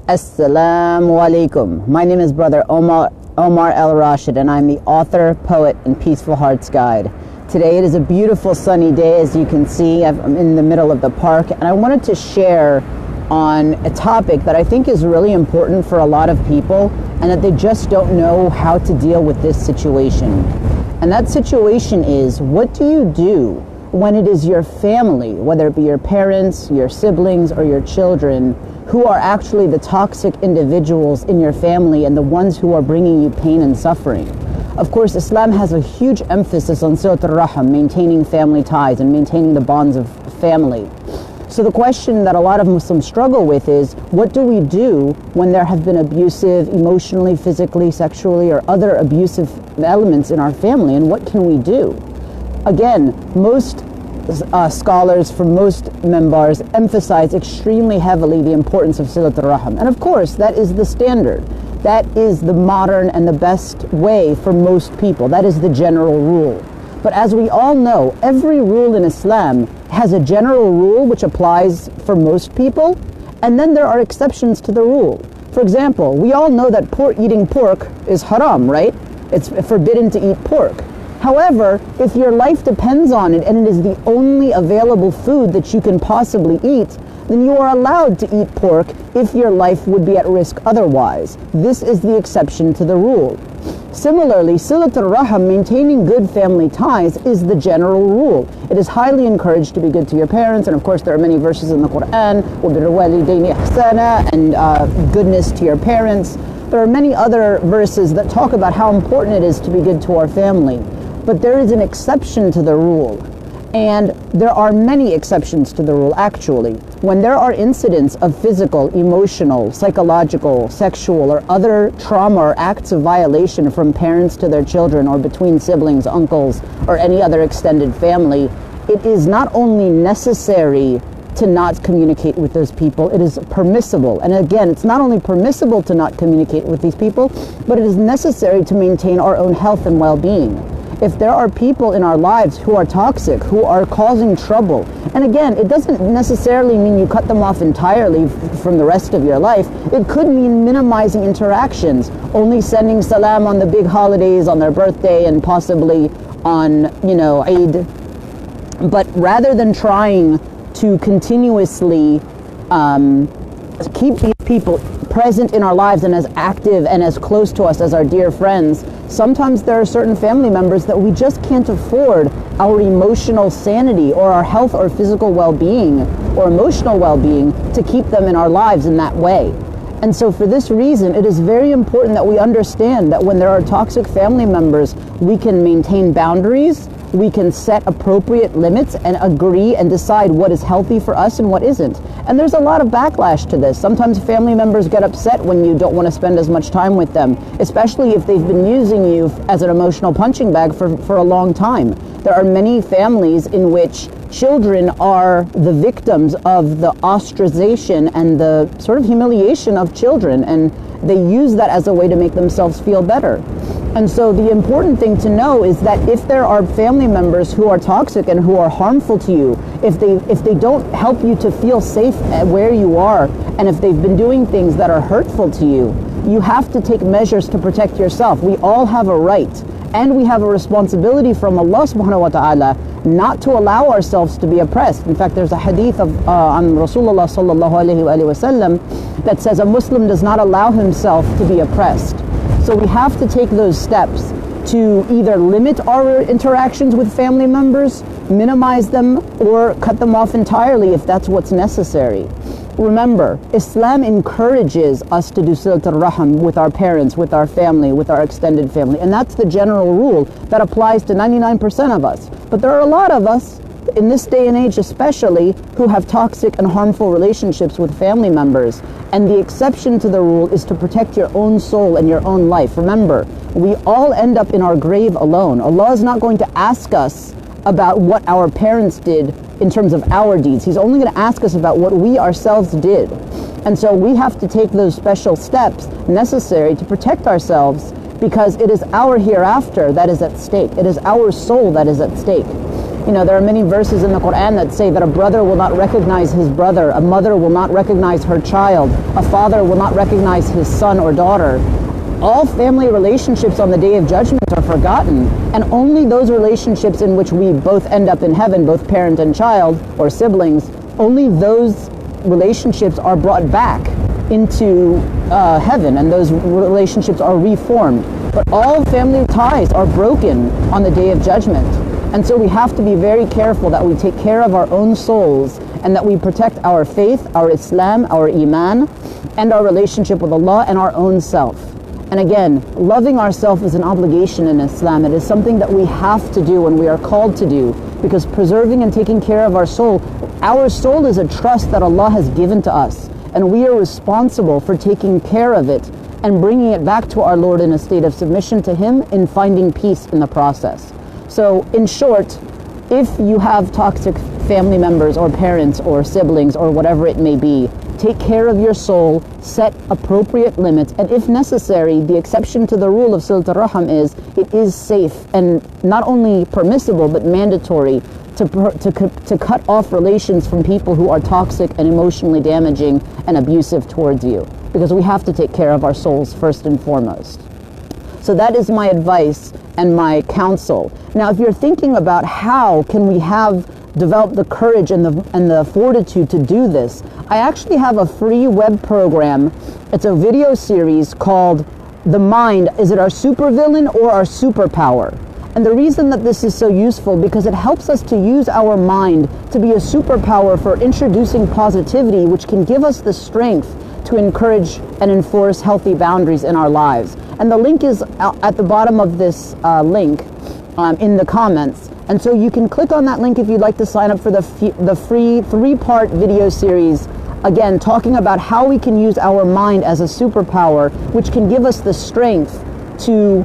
Assalamu alaikum. My name is Brother Omar Al Rashed, and I'm the author, poet, and Peaceful Hearts Guide. Today it is a beautiful sunny day, as you can see. I'm in the middle of the park, and I wanted to share on a topic that I think is really important for a lot of people, and that they just don't know how to deal with this situation. And that situation is, what do you do when it is your family, whether it be your parents, your siblings, or your children, who are actually the toxic individuals in your family and the ones who are bringing you pain and suffering? Of course, Islam has a huge emphasis on Silat al-Rahim, maintaining family ties and maintaining the bonds of family. So the question that a lot of Muslims struggle with is, what do we do when there have been abusive, emotionally, physically, sexually, or other abusive elements in our family, and what can we do? Again, most scholars from most membars emphasize extremely heavily the importance of Silat al-Rahim. And of course, that is the standard. That is the modern and the best way for most people. That is the general rule. But as we all know, every rule in Islam has a general rule which applies for most people, and then there are exceptions to the rule. For example, we all know that eating pork is haram, right? It's forbidden to eat pork. However, if your life depends on it and it is the only available food that you can possibly eat, then you are allowed to eat pork if your life would be at risk otherwise. This is the exception to the rule. Similarly, Silat al-Rahim, maintaining good family ties, is the general rule. It is highly encouraged to be good to your parents, and of course there are many verses in the Quran, وَبِرُّ وَالِدَيْنِ إِحْسَانًا, and goodness to your parents. There are many other verses that talk about how important it is to be good to our family. But there is an exception to the rule. And there are many exceptions to the rule, actually. When there are incidents of physical, emotional, psychological, sexual, or other trauma or acts of violation from parents to their children, or between siblings, uncles, or any other extended family, it is not only necessary to not communicate with those people, it is permissible. And again, it's not only permissible to not communicate with these people, but it is necessary to maintain our own health and well-being. If there are people in our lives who are toxic, who are causing trouble, and again, it doesn't necessarily mean you cut them off entirely from the rest of your life. It could mean minimizing interactions, only sending salam on the big holidays, on their birthday, and possibly on, Eid. But rather than trying to continuously keep these people present in our lives and as active and as close to us as our dear friends, sometimes there are certain family members that we just can't afford our emotional sanity or our health or physical well-being or emotional well-being to keep them in our lives in that way. And so for this reason, it is very important that we understand that when there are toxic family members, we can maintain boundaries, we can set appropriate limits and agree and decide what is healthy for us and what isn't. And there's a lot of backlash to this. Sometimes family members get upset when you don't want to spend as much time with them, especially if they've been using you as an emotional punching bag for a long time. There are many families in which children are the victims of the ostracization and the sort of humiliation of children, and they use that as a way to make themselves feel better. And so the important thing to know is that if there are family members who are toxic and who are harmful to you, if they don't help you to feel safe at where you are, and if they've been doing things that are hurtful to you, you have to take measures to protect yourself. We all have a right, and we have a responsibility from Allah subhanahu wa ta'ala not to allow ourselves to be oppressed. In fact, there's a hadith on Rasulullah sallallahu alayhi wa sallam that says a Muslim does not allow himself to be oppressed. So we have to take those steps to either limit our interactions with family members, minimize them, or cut them off entirely if that's what's necessary. Remember, Islam encourages us to do Silat al-Rahim with our parents, with our family, with our extended family. And that's the general rule that applies to 99% of us. But there are a lot of us, in this day and age especially, who have toxic and harmful relationships with family members. And the exception to the rule is to protect your own soul and your own life. Remember, we all end up in our grave alone. Allah is not going to ask us about what our parents did in terms of our deeds. He's only going to ask us about what we ourselves did. And so we have to take those special steps necessary to protect ourselves, because it is our hereafter that is at stake. It is our soul that is at stake. You know, there are many verses in the Quran that say that a brother will not recognize his brother, a mother will not recognize her child, a father will not recognize his son or daughter. All family relationships on the Day of Judgment are forgotten, and only those relationships in which we both end up in heaven, both parent and child or siblings, only those relationships are brought back into heaven, and those relationships are reformed. But all family ties are broken on the Day of Judgment. And so we have to be very careful that we take care of our own souls and that we protect our faith, our Islam, our Iman, and our relationship with Allah and our own self. And again, loving ourselves is an obligation in Islam. It is something that we have to do and we are called to do, because preserving and taking care of our soul is a trust that Allah has given to us, and we are responsible for taking care of it and bringing it back to our Lord in a state of submission to Him in finding peace in the process. So in short, if you have toxic family members or parents or siblings or whatever it may be, take care of your soul, set appropriate limits, and if necessary, the exception to the rule of Silat al-Rahim is it is safe and not only permissible but mandatory to cut off relations from people who are toxic and emotionally damaging and abusive towards you, because we have to take care of our souls first and foremost. So that is my advice and my counsel. Now, if you're thinking about how can we develop the courage and the fortitude to do this, I actually have a free web program. It's a video series called The Mind, Is It Our Supervillain or Our Superpower? And the reason that this is so useful, because it helps us to use our mind to be a superpower for introducing positivity, which can give us the strength to encourage and enforce healthy boundaries in our lives. And the link is at the bottom of this link in the comments. And so you can click on that link if you'd like to sign up for the free 3-part video series, again, talking about how we can use our mind as a superpower, which can give us the strength to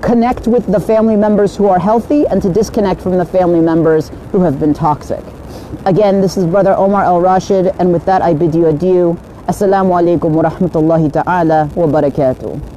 connect with the family members who are healthy and to disconnect from the family members who have been toxic. Again, this is Brother Omar Rashed, and with that I bid you adieu. Assalamu alaikum wa rahmatullahi ta'ala wa barakatuh.